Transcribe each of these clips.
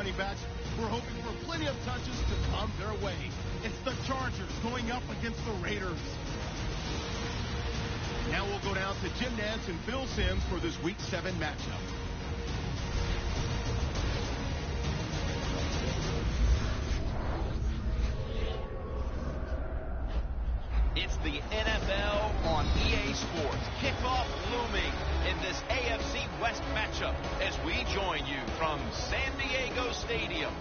running backs were hoping for plenty of touches to come their way. It's the Chargers going up against the Raiders. Now we'll go down to Jim Nantz and Phil Simms for this Week 7 matchup. It's the NFL on EA Sports. Kickoff looming in this AFC West matchup as we join you from San Diego Stadium.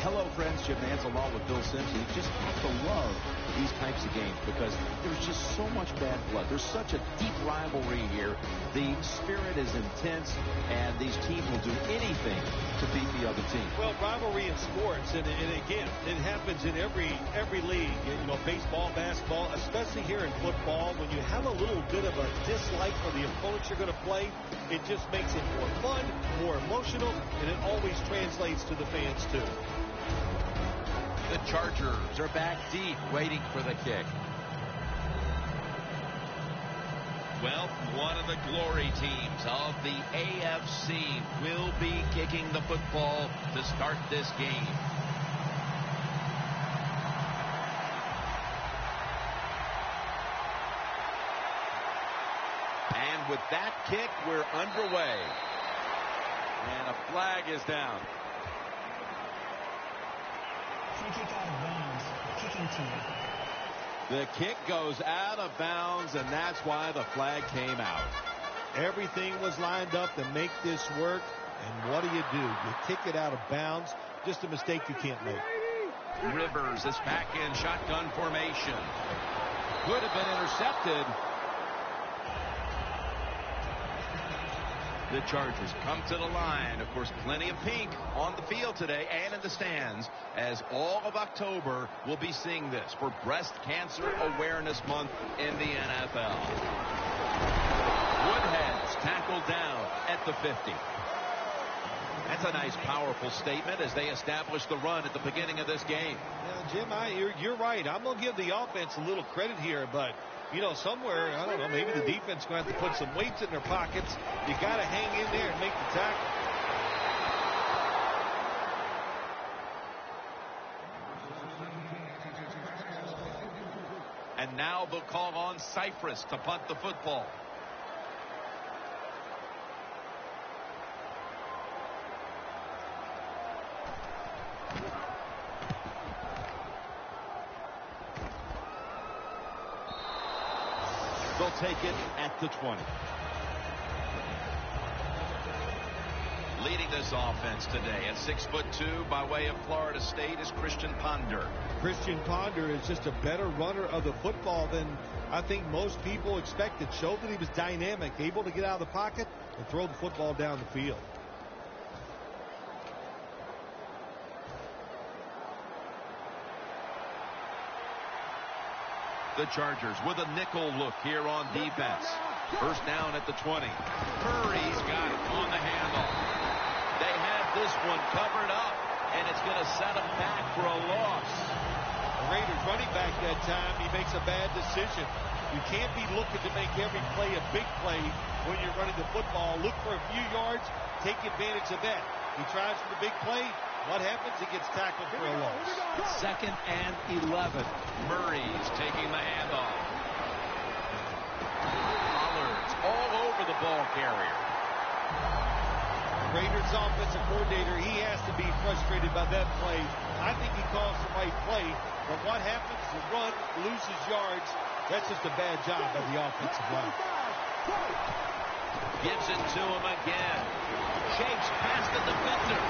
Hello, friends. Jim Nantz along with Bill Simms. You just have to love these types of games because there's just so much bad blood. There's such a deep rivalry here. The spirit is intense, and these teams will do anything to beat the other team. Well, rivalry in sports, and again, it happens in every league. You know, baseball, basketball, especially here in football. When you have a little bit of a dislike for the opponents you're going to play, it just makes it more fun, more emotional, and it always translates to the fans too. The Chargers are back deep, waiting for the kick. Well, one of the glory teams of the AFC will be kicking the football to start this game. And with that kick, we're underway. And a flag is down. Kick out of bounds. Kicking team. The kick goes out of bounds, and that's why the flag came out. Everything was lined up to make this work, and what do? You kick it out of bounds. Just a mistake you can't make. Rivers is back in shotgun formation. Could have been intercepted. The Chargers come to the line. Of course, plenty of pink on the field today and in the stands, as all of October will be seeing this for Breast Cancer Awareness Month in the NFL. Woodhead's tackled down at the 50. That's a nice, powerful statement as they establish the run at the beginning of this game. Yeah, Jim, you're right. I'm going to give the offense a little credit here, but you know, somewhere, I don't know, maybe the defense is going to have to put some weights in their pockets. You got to hang in there and make the tackle. And now they'll call on Cypress to punt the football. They'll take it at the 20. Leading this offense today at 6'2" by way of Florida State is Christian Ponder. Christian Ponder is just a better runner of the football than I think most people expected. Showed that he was dynamic, able to get out of the pocket and throw the football down the field. The Chargers with a nickel look here on defense. First down at the 20. Murray's got it on the handoff. They have this one covered up, and it's going to set them back for a loss. The Raiders running back that time, he makes a bad decision. You can't be looking to make every play a big play when you're running the football. Look for a few yards, take advantage of that. He tries for the big play. What happens? He gets tackled for a loss. 2nd and 11. Murray's taking the handoff. Pollard's all over the ball carrier. Raiders offensive coordinator, he has to be frustrated by that play. I think he calls the right play, but what happens? The run loses yards. That's just a bad job by the offensive line. Gives it to him again. Shakes past the defender.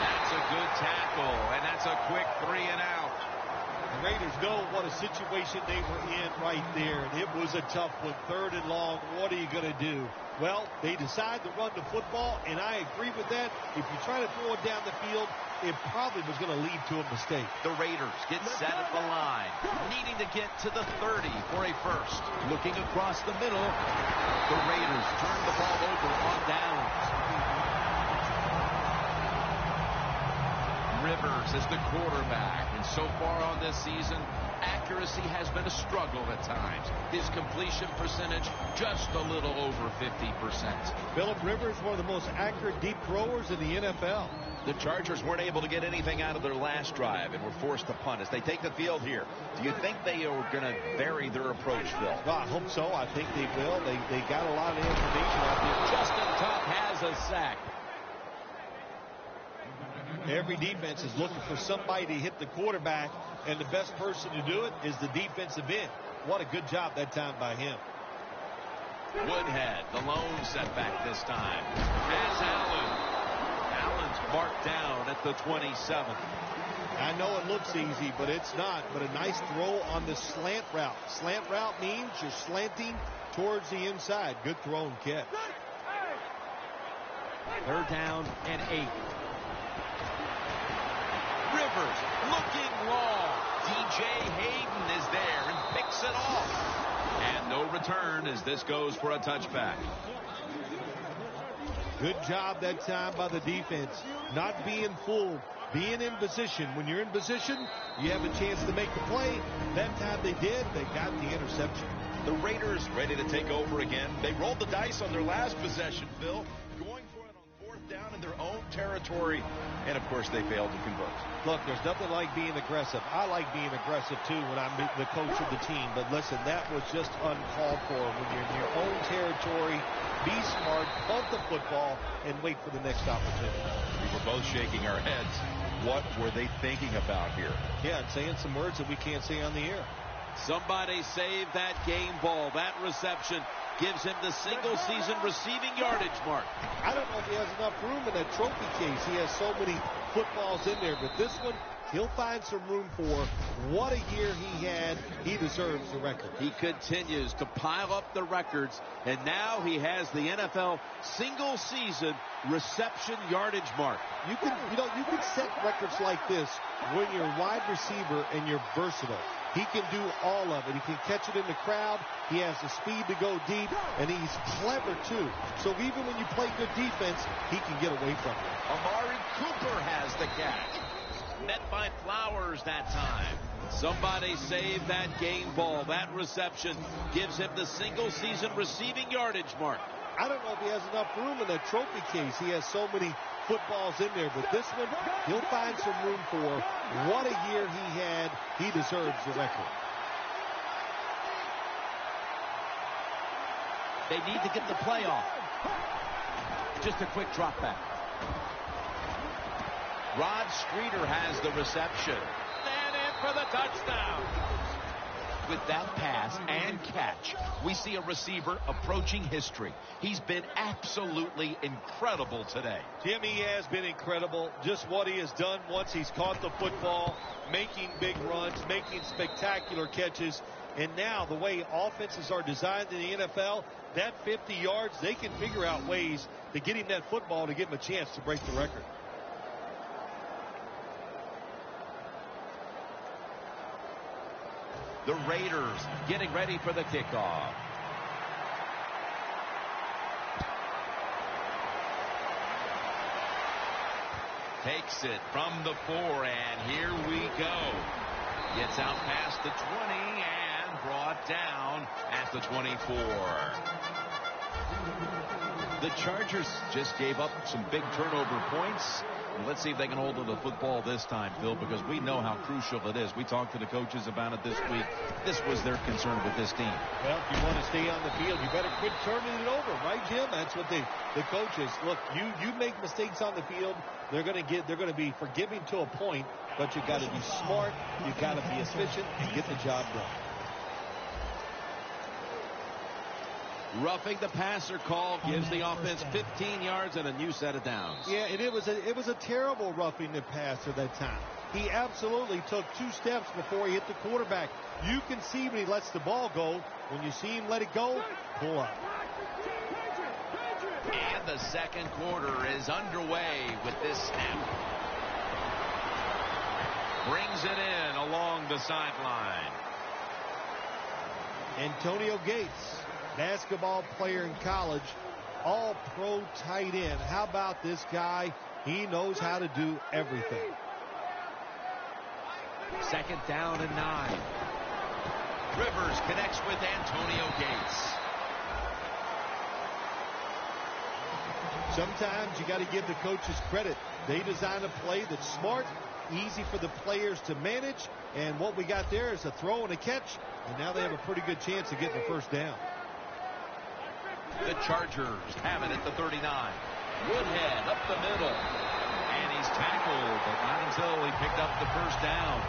That's a good tackle, and that's a quick 3 and out. The Raiders know what a situation they were in right there. It was a tough one. 3rd and long. What are you going to do? Well, they decide to run the football, and I agree with that. If you try to throw it down the field, it probably was going to lead to a mistake. The Raiders get set at the line, needing to get to the 30 for a first. Looking across the middle, the Raiders turn the ball over on downs. Rivers is the quarterback, and so far on this season, Accuracy has been a struggle at times. His completion percentage just a little over 50%. Phillip Rivers, one of the most accurate deep throwers in the NFL. The Chargers weren't able to get anything out of their last drive and were forced to punt as they take the field here. Do you think they are going to vary their approach, Phil? Well, I hope so. I think they will. They got a lot of information out there. Justin Tuck has a sack. Every defense is looking for somebody to hit the quarterback, and the best person to do it is the defensive end. What a good job that time by him. Woodhead, the lone setback this time. As Allen. Allen's marked down at the 27. I know it looks easy, but it's not. But a nice throw on the slant route. Slant route means you're slanting towards the inside. Good throw and catch. 3rd down and 8. Rivers looking long. DJ Hayden is there and picks it off. And no return as this goes for a touchback. Good job that time by the defense. Not being fooled. Being in position. When you're in position, you have a chance to make the play. That time they did. They got the interception. The Raiders ready to take over again. They rolled the dice on their last possession, Phil. Going for it on 4th down in their own territory. And, of course, they failed to convert. Look, there's nothing like being aggressive. I like being aggressive, too, when I'm the coach of the team. But, listen, that was just uncalled for. When you're in your own territory, be smart, bump the football, and wait for the next opportunity. We were both shaking our heads. What were they thinking about here? Yeah, and saying some words that we can't say on the air. Somebody save that game ball. That reception gives him the single-season receiving yardage mark. I don't know if he has enough room in that trophy case. He has so many footballs in there, but this one, he'll find some room for. What a year he had. He deserves the record. He continues to pile up the records, and now he has the NFL single-season reception yardage mark. You can set records like this when you're a wide receiver and you're versatile. He can do all of it. He can catch it in the crowd. He has the speed to go deep, and he's clever, too. So even when you play good defense, he can get away from it. Amari Cooper has the catch. Met by Flowers that time. Somebody save that game ball. That reception gives him the single-season receiving yardage mark. I don't know if he has enough room in that trophy case. He has so many footballs in there, but this one, he'll find some room for. What a year he had. He deserves the record. They need to get the play off. Just a quick drop back. Rod Streeter has the reception. And in for the touchdown. With that pass and catch, we see a receiver approaching history. He's been absolutely incredible today. Jimmy has been incredible. Just what he has done once he's caught the football, making big runs, making spectacular catches. And now the way offenses are designed in the NFL, that 50 yards, they can figure out ways to get him that football to give him a chance to break the record. The Raiders getting ready for the kickoff. Takes it from the 4, and here we go. Gets out past the 20 and brought down at the 24. The Chargers just gave up some big turnover points. Let's see if they can hold on to the football this time, Phil, because we know how crucial it is. We talked to the coaches about it this week. This was their concern with this team. Well, if you want to stay on the field, you better quit turning it over, right, Jim? That's what the coaches look. You make mistakes on the field, they're going to be forgiving to a point, but you got to be smart, you got to be efficient, and get the job done. Roughing the passer call gives the offense 15 yards and a new set of downs. Yeah, and it was a terrible roughing the passer that time. He absolutely took 2 steps before he hit the quarterback. You can see when he lets the ball go. When you see him let it go, pull up. And the second quarter is underway with this snap. Brings it in along the sideline. Antonio Gates, basketball player in college, all-pro tight end. How about this guy? He knows how to do everything. 2nd down and 9. Rivers connects with Antonio Gates. Sometimes you got to give the coaches credit. They design a play that's smart, easy for the players to manage, and what we got there is a throw and a catch, and now they have a pretty good chance of getting the first down. The Chargers have it at the 39. Woodhead up the middle, and he's tackled, but not until he picked up the first down.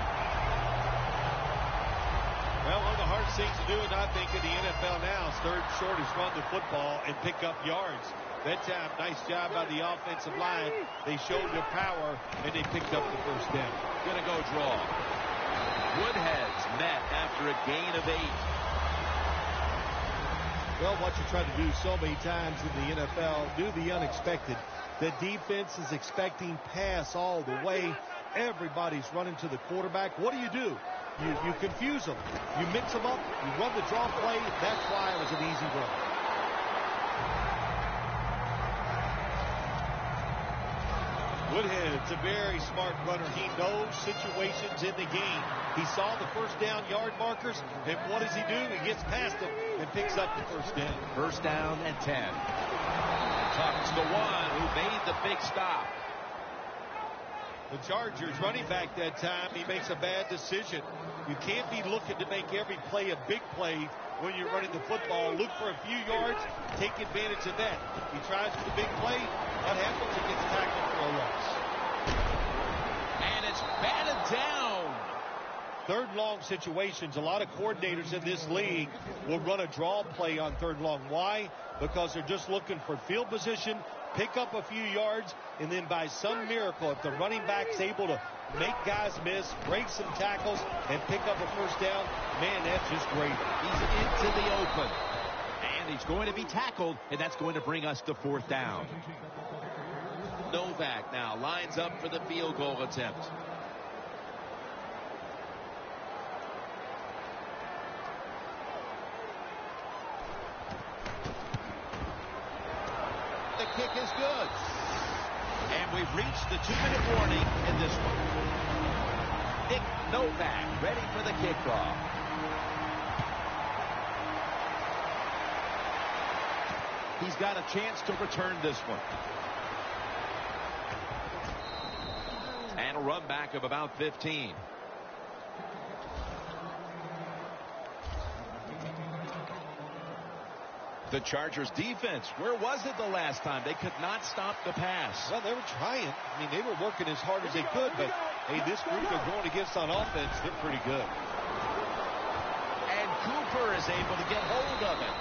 Well, one of the hardest things to do, and I think, in the NFL now is third and short is run the football and pick up yards. That time, nice job by the offensive line. They showed their power, and they picked up the first down. Gonna go draw. Woodhead's met after a gain of 8. Well, what you try to do so many times in the NFL, do the unexpected. The defense is expecting pass all the way. Everybody's running to the quarterback. What do? You confuse them. You mix them up. You run the draw play. That's why it was an easy run. Woodhead's a very smart runner. He knows situations in the game. He saw the first down yard markers, and what does he do? He gets past them and picks up the first down. First down and 10. Tucks the one who made the big stop. The Chargers running back that time, he makes a bad decision. You can't be looking to make every play a big play when you're running the football. Look for a few yards, take advantage of that. He tries for the big play. What happens? He gets tackled for a loss. And it's batted down. Third and long situations, a lot of coordinators in this league will run a draw play on third and long. Why? Because they're just looking for field position, pick up a few yards, and then by some miracle, if the running back's able to make guys miss, break some tackles, and pick up a first down, man, that's just great. He's into the open. And he's going to be tackled, and that's going to bring us to fourth down. Novak now lines up for the field goal attempt. The kick is good. And we've reached the 2-minute warning in this one. Nick Novak ready for the kickoff. He's got a chance to return this one. And a run back of about 15. The Chargers defense, where was it the last time? They could not stop the pass. Well, they were trying. I mean, they were working as hard as they could, but, hey, this group they're going against on offense, they're pretty good. And Cooper is able to get hold of it.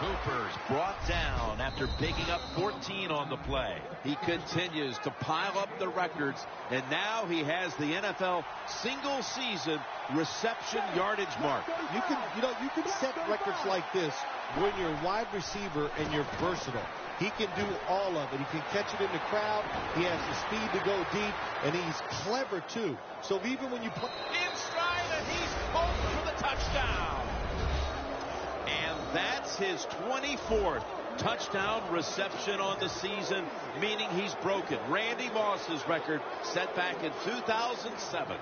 Cooper's brought down after picking up 14 on the play. He continues to pile up the records, and now he has the NFL single-season reception yardage mark. You can set records like this when you're a wide receiver and you're versatile. He can do all of it. He can catch it in the crowd. He has the speed to go deep, and he's clever, too. So even when you play inside, and he's pulled for the touchdown. And that's his 24th touchdown reception on the season, meaning he's broken Randy Moss's record set back in 2007.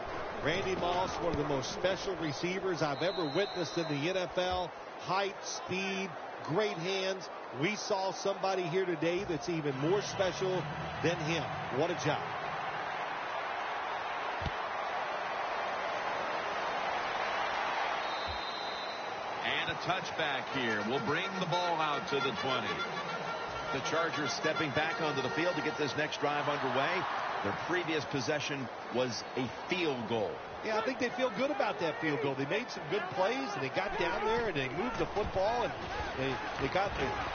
Randy Moss, one of the most special receivers I've ever witnessed in the NFL. Height, speed, great hands. We saw somebody here today that's even more special than him. What a job. And a touchback here will bring the ball out to the 20. The Chargers stepping back onto the field to get this next drive underway. Their previous possession was a field goal. Yeah, I think they feel good about that field goal. They made some good plays, and they got down there, and they moved the football, and they got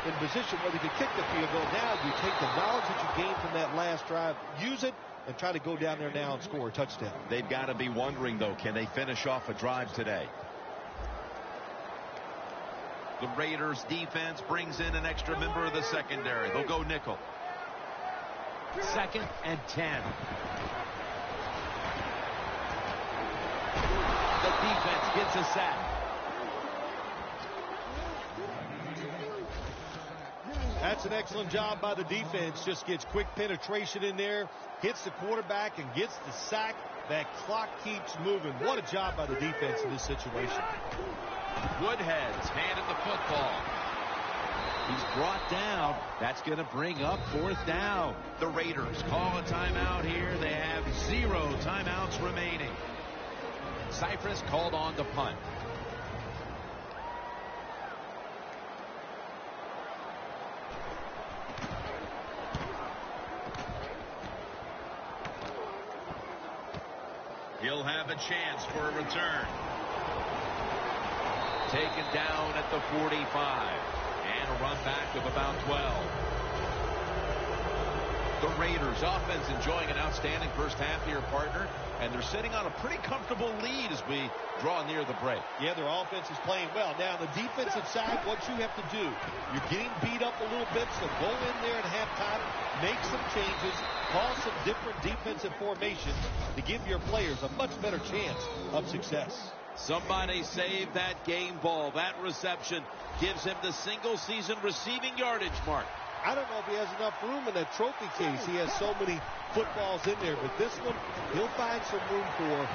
in position where they could kick the field goal. Now you take the knowledge that you gained from that last drive, use it, and try to go down there now and score a touchdown. They've got to be wondering, though, can they finish off a drive today? The Raiders defense brings in an extra member of the secondary. They'll go nickel. 2nd and 10. The defense gets a sack. That's an excellent job by the defense. Just gets quick penetration in there, hits the quarterback, and gets the sack. That clock keeps moving. What a job by the defense in this situation. Woodhead's handed the football. He's brought down. That's going to bring up 4th down. The Raiders call a timeout here. They have 0 timeouts remaining. Cypress called on to punt. He'll have a chance for a return. Taken down at the 45. And a run back of about 12. The Raiders offense enjoying an outstanding first half here, partner. And they're sitting on a pretty comfortable lead as we draw near the break. Yeah, their offense is playing well. Now, the defensive side, what you have to do, you're getting beat up a little bit, so go in there at halftime, make some changes, call some different defensive formations to give your players a much better chance of success. Somebody save that game ball. That reception gives him the single-season receiving yardage mark. I don't know if he has enough room in that trophy case. He has so many footballs in there, but this one, he'll find some room for.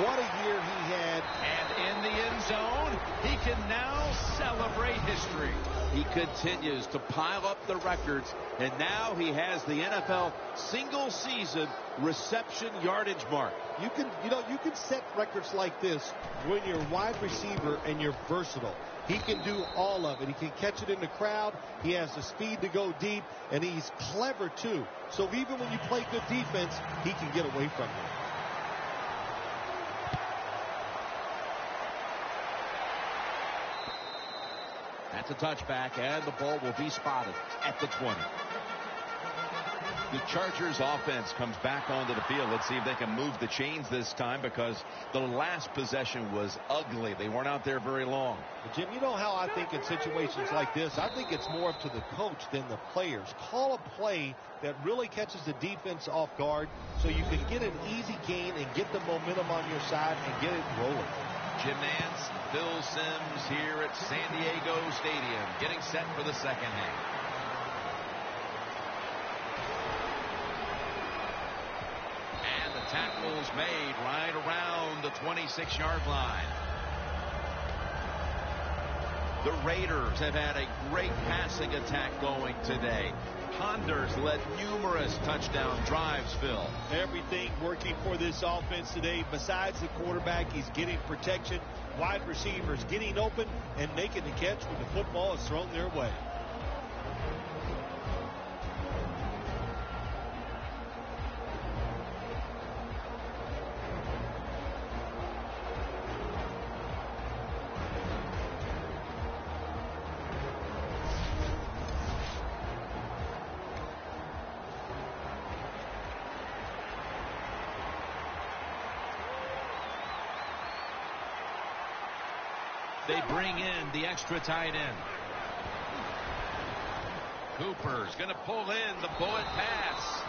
What a year he had. And in the end zone, he can now celebrate history. He continues to pile up the records, and now he has the NFL single-season reception yardage mark. You can set records like this when you're a wide receiver and you're versatile. He can do all of it. He can catch it in the crowd. He has the speed to go deep, and he's clever, too. So even when you play good defense, he can get away from you. That's a touchback, and the ball will be spotted at the 20. The Chargers offense comes back onto the field. Let's see if they can move the chains this time, because the last possession was ugly. They weren't out there very long. But Jim, you know how I think in situations like this, I think it's more up to the coach than the players. Call a play that really catches the defense off guard so you can get an easy gain and get the momentum on your side and get it rolling. Jim Nance, Phil Simms here at San Diego Stadium, getting set for the second half. And the tackle's made right around the 26-yard line. The Raiders have had a great passing attack going today. Ponders led numerous touchdown drives, Phil. Everything working for this offense today. Besides the quarterback, he's getting protection. Wide receivers getting open and making the catch when the football is thrown their way. They bring in the extra tight end. Cooper's going to pull in the bullet pass.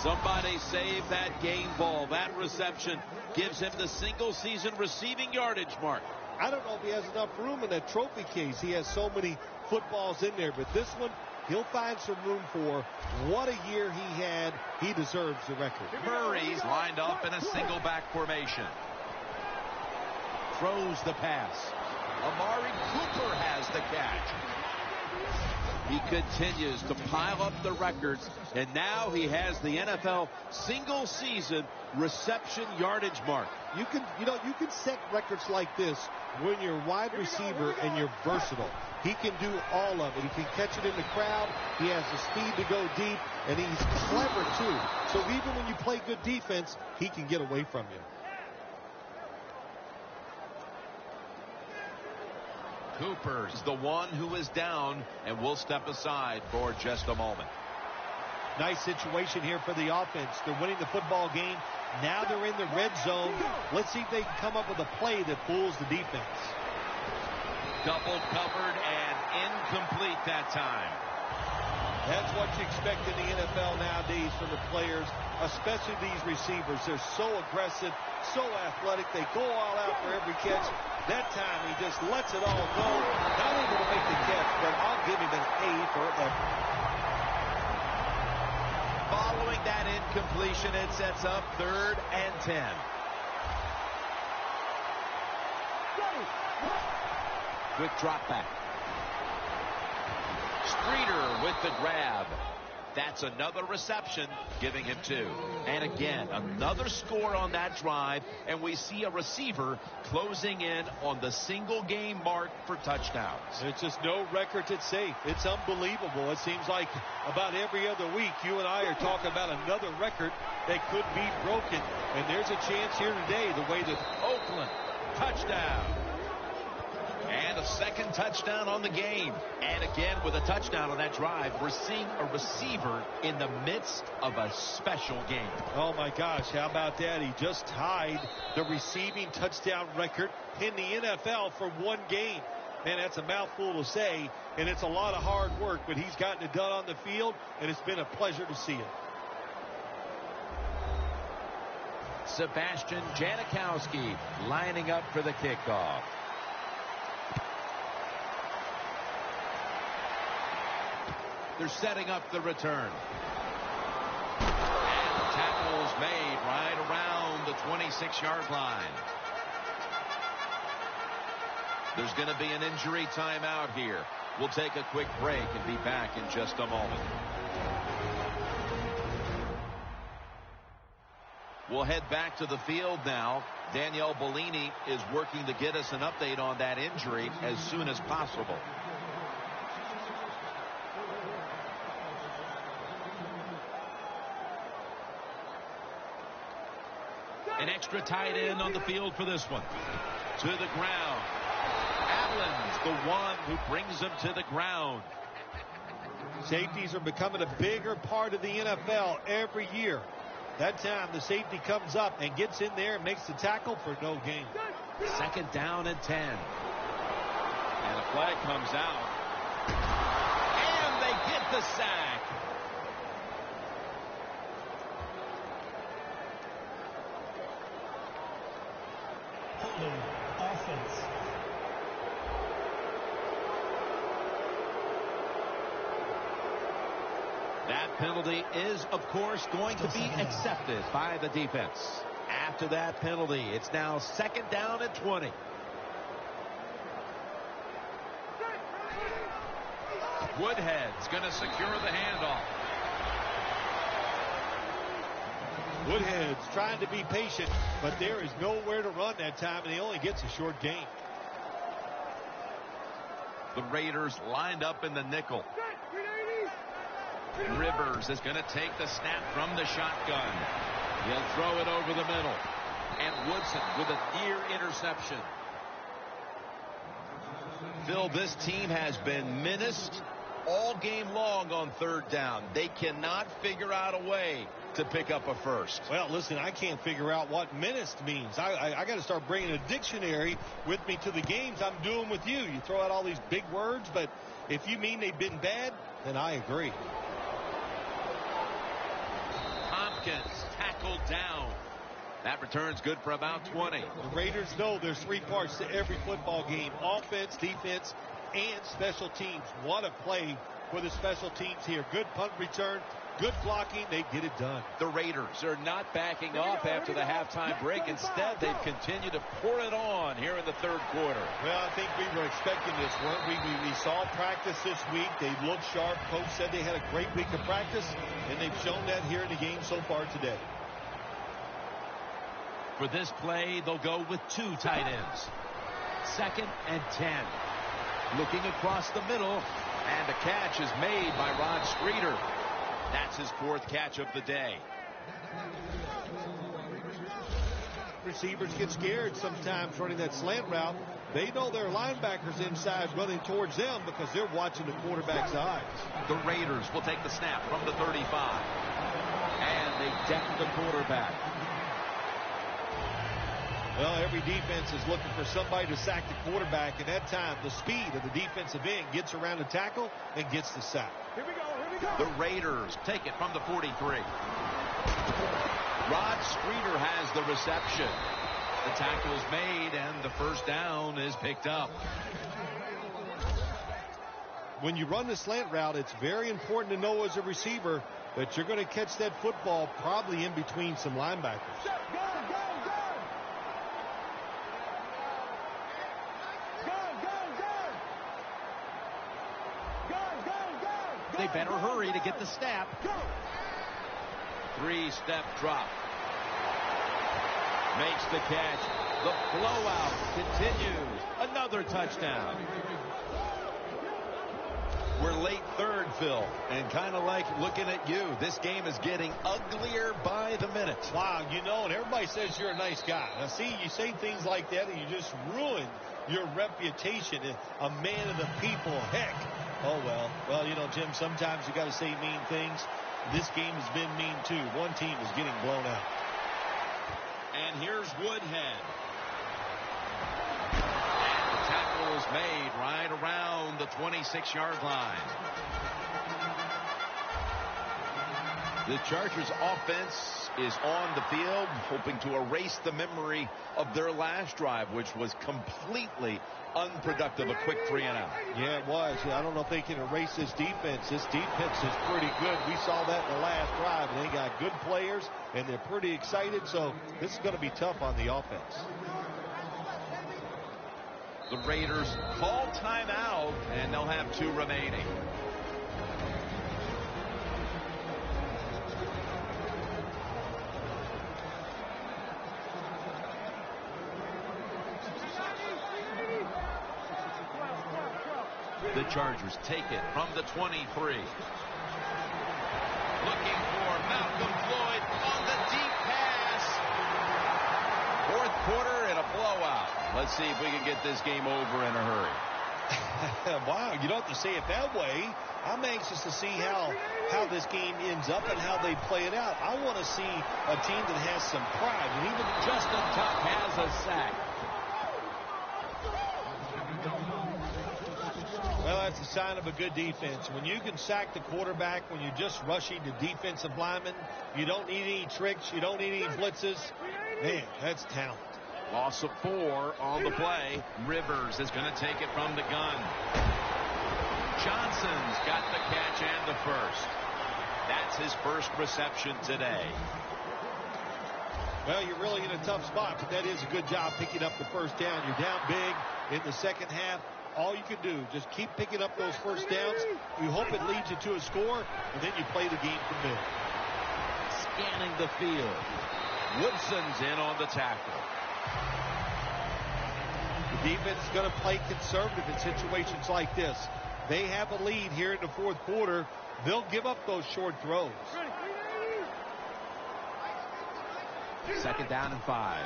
Somebody save that game ball. That reception gives him the single-season receiving yardage mark. I don't know if he has enough room in that trophy case. He has so many footballs in there, but this one, he'll find some room for. What a year he had. He deserves the record. Murray's lined up in a single back formation. Throws the pass. Amari Cooper has the catch. He continues to pile up the records, and now he has the NFL single-season reception yardage mark. You can set records like this when you're a wide receiver and you're versatile. He can do all of it. He can catch it in the crowd. He has the speed to go deep, and he's clever too. So even when you play good defense, he can get away from you. Cooper's the one who is down and will step aside for just a moment. Nice situation here for the offense. They're winning the football game. Now they're in the red zone. Let's see if they can come up with a play that fools the defense. Double covered and incomplete that time. That's what you expect in the NFL nowadays from the players, especially these receivers. They're so aggressive, so athletic. They go all out for every catch. That time he just lets it all go. Not able to make the catch, but I'll give him an A for effort. Following that incompletion, it sets up 3rd and 10. Quick drop back. Streeter with the grab. That's another reception, giving him 2. And again, another score on that drive, and we see a receiver closing in on the single game mark for touchdowns. There's just no records at stake. It's unbelievable. It seems like about every other week you and I are talking about another record that could be broken, and there's a chance here today the way that Oakland, touchdown. And a second touchdown on the game. And again, with a touchdown on that drive, we're seeing a receiver in the midst of a special game. Oh, my gosh, how about that? He just tied the receiving touchdown record in the NFL for one game. Man, that's a mouthful to say, and it's a lot of hard work, but he's gotten it done on the field, and it's been a pleasure to see it. Sebastian Janikowski lining up for the kickoff. They're setting up the return. And the tackle's made right around the 26-yard line. There's going to be an injury timeout here. We'll take a quick break and be back in just a moment. We'll head back to the field now. Danielle Bellini is working to get us an update on that injury as soon as possible. An extra tight end on the field for this one. To the ground. Allen's the one who brings him to the ground. Safeties are becoming a bigger part of the NFL every year. That time the safety comes up and gets in there and makes the tackle for no gain. 2nd down and 10. And a flag comes out. And they get the sack. Holding offense. That penalty is, of course, going to be accepted by the defense. After that penalty, it's now 2nd down and 20. Woodhead's going to secure the handoff. Woodhead's trying to be patient, but there is nowhere to run that time, and he only gets a short gain. The Raiders lined up in the nickel. Rivers is going to take the snap from the shotgun. He'll throw it over the middle. And Woodson with a near interception. Phil, this team has been menaced all game long on 3rd down. They cannot figure out a way to pick up a first. Well, listen, I can't figure out what menaced means. I got to start bringing a dictionary with me to the games I'm doing with you. You throw out all these big words, but if you mean they've been bad, then I agree. Tompkins tackled down. That return's good for about 20. The Raiders know there's 3 parts to every football game: offense, defense, and special teams. What a play for the special teams here. Good punt return, good blocking. They get it done. The Raiders are not backing off after the halftime break. Instead, they've continued to pour it on here in the 3rd quarter. Well, I think we were expecting this, weren't we? We saw practice this week. They looked sharp. Coach said they had a great week of practice, and they've shown that here in the game so far today. For this play, they'll go with 2 tight ends. 2nd and 10. Looking across the middle, and the catch is made by Rod Streeter. That's his 4th catch of the day. Receivers get scared sometimes running that slant route. They know their linebackers inside running towards them because they're watching the quarterback's eyes. The Raiders will take the snap from the 35. And they deck the quarterback. Well, every defense is looking for somebody to sack the quarterback. And that time, the speed of the defensive end gets around the tackle and gets the sack. Here we go, here we go. The Raiders take it from the 43. Rod Streeter has the reception. The tackle's made, and the first down is picked up. When you run the slant route, it's very important to know as a receiver that you're going to catch that football probably in between some linebackers. They better hurry to get the snap. 3-step drop. Makes the catch. The blowout continues. Another touchdown. We're late third, Phil, and kind of like looking at you. This game is getting uglier by the minute. Wow, you know, and everybody says you're a nice guy. Now, see, you say things like that, and you just ruin your reputation. A man of the people. Heck. Oh, well, you know, Jim, sometimes you got to say mean things. This game has been mean, too. One team is getting blown out. And here's Woodhead. And the tackle is made right around the 26-yard line. The Chargers offense is on the field, hoping to erase the memory of their last drive, which was completely unproductive, a quick 3-and-out. Yeah, it was. I don't know if they can erase this defense. This defense is pretty good. We saw that in the last drive. They got good players, and they're pretty excited, so this is going to be tough on the offense. The Raiders call timeout, and they'll have 2 remaining. The Chargers take it from the 23. Looking for Malcolm Floyd on the deep pass. Fourth quarter and a blowout. Let's see if we can get this game over in a hurry. Wow, you don't have to say it that way. I'm anxious to see how this game ends up and how they play it out. I want to see a team that has some pride. And even Justin Tuck has a sack. Well, that's a sign of a good defense. When you can sack the quarterback, when you're just rushing the defensive lineman, you don't need any tricks, you don't need any blitzes. Man, that's talent. Loss of 4 on the play. Rivers is going to take it from the gun. Johnson's got the catch and the first. That's his first reception today. Well, you're really in a tough spot, but that is a good job picking up the first down. You're down big in the second half. All you can do, just keep picking up those first downs. You hope it leads you to a score, and then you play the game from there. Scanning the field. Woodson's in on the tackle. The defense is going to play conservative in situations like this. They have a lead here in the fourth quarter. They'll give up those short throws. Second down and 5.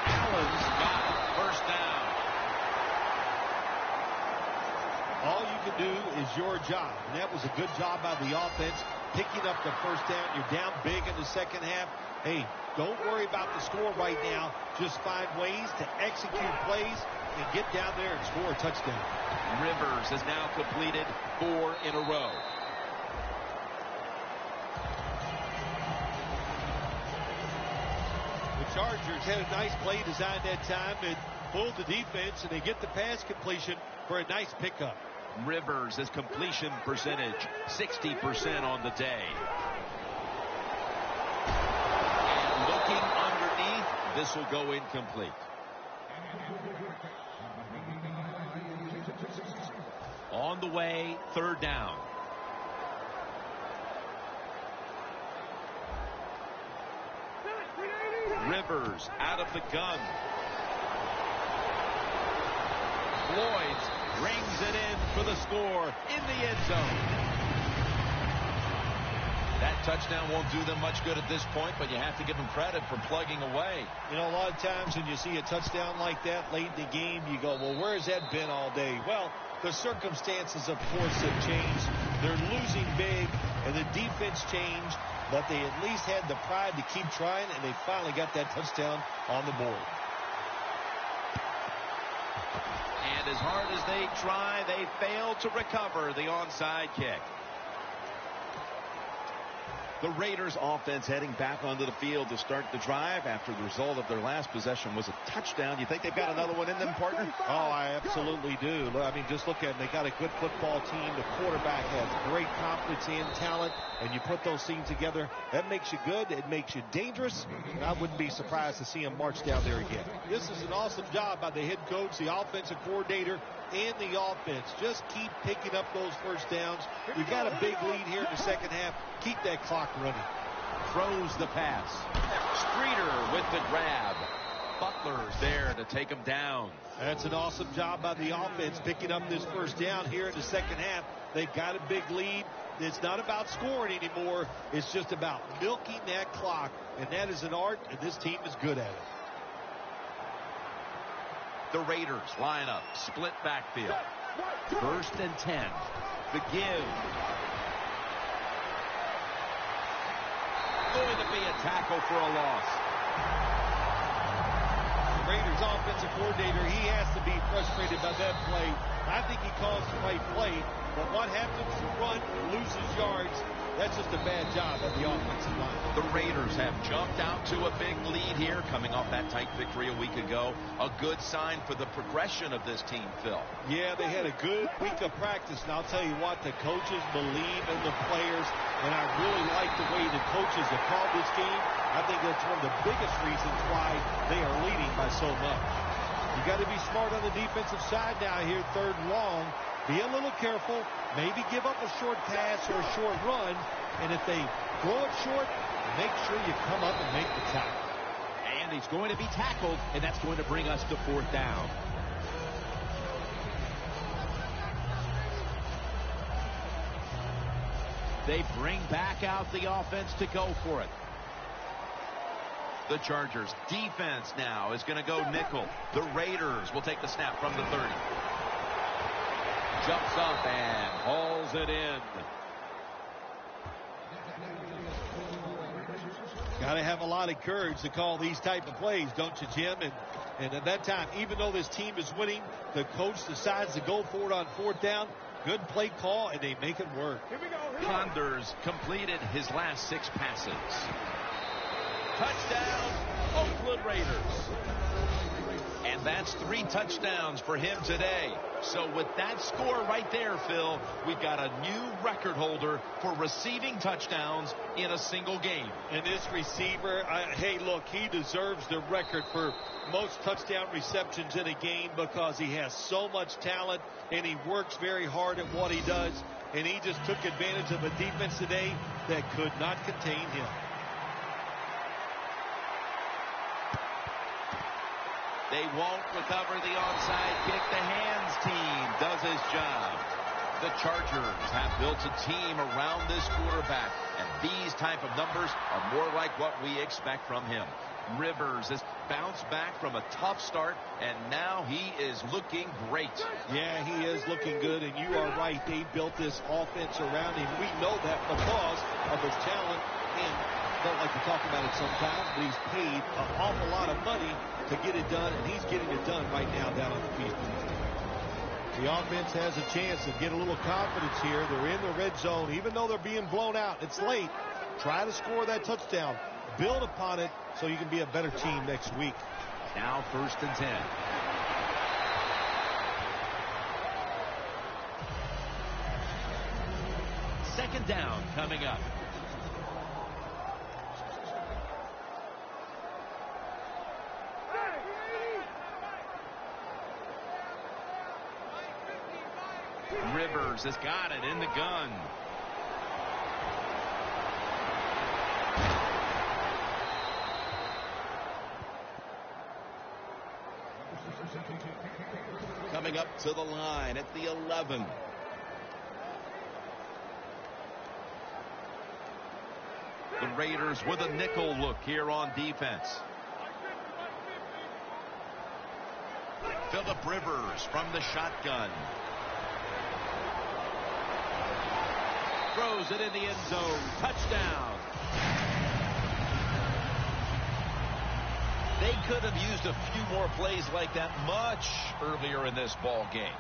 Allen's got it. First down. All you can do is your job. And that was a good job by the offense, picking up the first down. You're down big in the second half. Hey, don't worry about the score right now. Just find ways to execute plays and get down there and score a touchdown. Rivers has now completed 4 in a row. The Chargers had a nice play design that time and pulled the defense, and they get the pass completion for a nice pickup. Rivers' his completion percentage 60% on the day. And looking underneath, this will go incomplete. On the way, third down. Rivers out of the gun. Floyd rings it in for the score in the end zone. That touchdown won't do them much good at this point, but you have to give them credit for plugging away. You know, a lot of times when you see a touchdown like that late in the game, you go, well, where has that been all day? Well, the circumstances, of course, have changed. They're losing big, and the defense changed, but they at least had the pride to keep trying, and they finally got that touchdown on the board. And as hard as they try, they fail to recover the onside kick. The Raiders offense heading back onto the field to start the drive after the result of their last possession was a touchdown. You think they've got another one in them, partner? Oh, I absolutely do. I mean, just look at them. They got a good football team. The quarterback has great confidence and talent, and you put those teams together, that makes you good. It makes you dangerous, and I wouldn't be surprised to see him march down there again. This is an awesome job by the head coach, the offensive coordinator, and the offense. Just keep picking up those first downs. You got a big lead here in the second half. Keep that clock running. Throws the pass. Streeter with the grab. Butler's there to take him down. That's an awesome job by the offense picking up this first down here in the second half. They've got a big lead. It's not about scoring anymore. It's just about milking that clock, and that is an art, and this team is good at it. The Raiders line up, split backfield. 1st and 10. The give. Going to be a tackle for a loss. The Raiders offensive coordinator, he has to be frustrated by that play. I think he calls the right play, but what happens to run, loses yards, that's just a bad job of the offensive line. The Raiders have jumped out to a big lead here, coming off that tight victory a week ago. A good sign for the progression of this team, Phil. Yeah, they had a good week of practice, and I'll tell you what, the coaches believe in the players, and I really like the way the coaches have called this game. I think that's one of the biggest reasons why they are leading by so much. You got to be smart on the defensive side now here, 3rd and long. Be a little careful. Maybe give up a short pass or a short run. And if they throw it short, make sure you come up and make the tackle. And he's going to be tackled, and that's going to bring us to 4th down. They bring back out the offense to go for it. The Chargers defense now is going to go nickel. The Raiders will take the snap from the 30. Jumps up and hauls it in. Got to have a lot of courage to call these type of plays, don't you, Jim? And at that time, even though this team is winning, the coach decides to go for it on 4th down. Good play call, and they make it work. Ponders completed his last 6 passes. Touchdown, Oakland Raiders. And that's 3 touchdowns for him today. So with that score right there, Phil, we've got a new record holder for receiving touchdowns in a single game. And this receiver, hey, look, he deserves the record for most touchdown receptions in a game because he has so much talent and he works very hard at what he does. And he just took advantage of a defense today that could not contain him. They won't recover the onside kick. The hands team does his job. The Chargers have built a team around this quarterback, and these type of numbers are more like what we expect from him. Rivers has bounced back from a tough start, and now he is looking great. Yeah, he is looking good, and you are right. They built this offense around him. We know that because of his talent, and don't like to talk about it sometimes, but he's paid an awful lot of money to get it done, and he's getting it done right now down on the field. The offense has a chance to get a little confidence here. They're in the red zone, even though they're being blown out. It's late. Try to score that touchdown. Build upon it so you can be a better team next week. Now 1st and 10. Second down coming up. Rivers has got it in the gun. Coming up to the line at the 11. The Raiders with a nickel look here on defense. Phillip Rivers from the shotgun. Throws it in the end zone. Touchdown. could have used a few more plays like that much earlier in this ball game.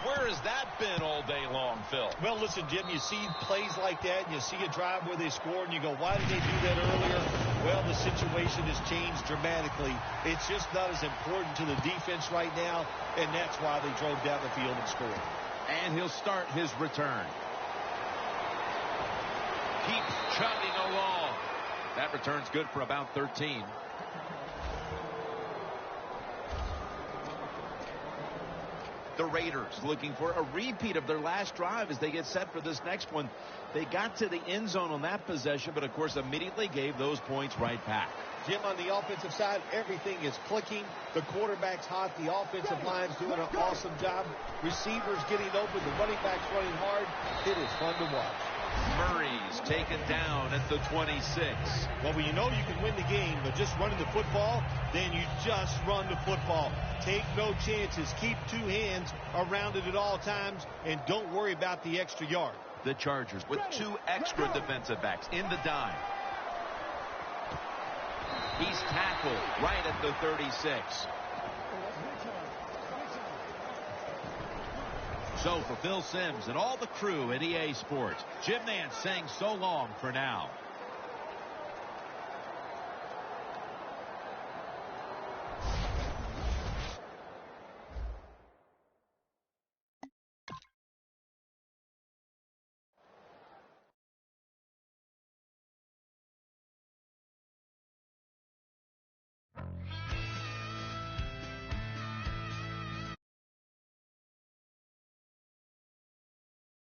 Where has that been all day long, Phil? Well, listen, Jim, you see plays like that, and you see a drive where they score, and you go, why did they do that earlier? Well, the situation has changed dramatically. It's just not as important to the defense right now, and that's why they drove down the field and scored. And he'll start his return. Keeps chugging along. That return's good for about 13. The Raiders looking for a repeat of their last drive as they get set for this next one. They got to the end zone on that possession, but of course immediately gave those points right back. Jim, on the offensive side, everything is clicking. The quarterback's hot. The offensive line's doing an awesome job. Receivers getting open. The running backs running hard. It is fun to watch. Murray's taken down at the 26. Well, you know you can win the game, but just running the football, then you just run the football. Take no chances. Keep two hands around it at all times, and don't worry about the extra yard. The Chargers with two extra defensive backs in the dime. He's tackled right at the 36. So for Phil Simms and all the crew at EA Sports, Jim Nance saying so long for now.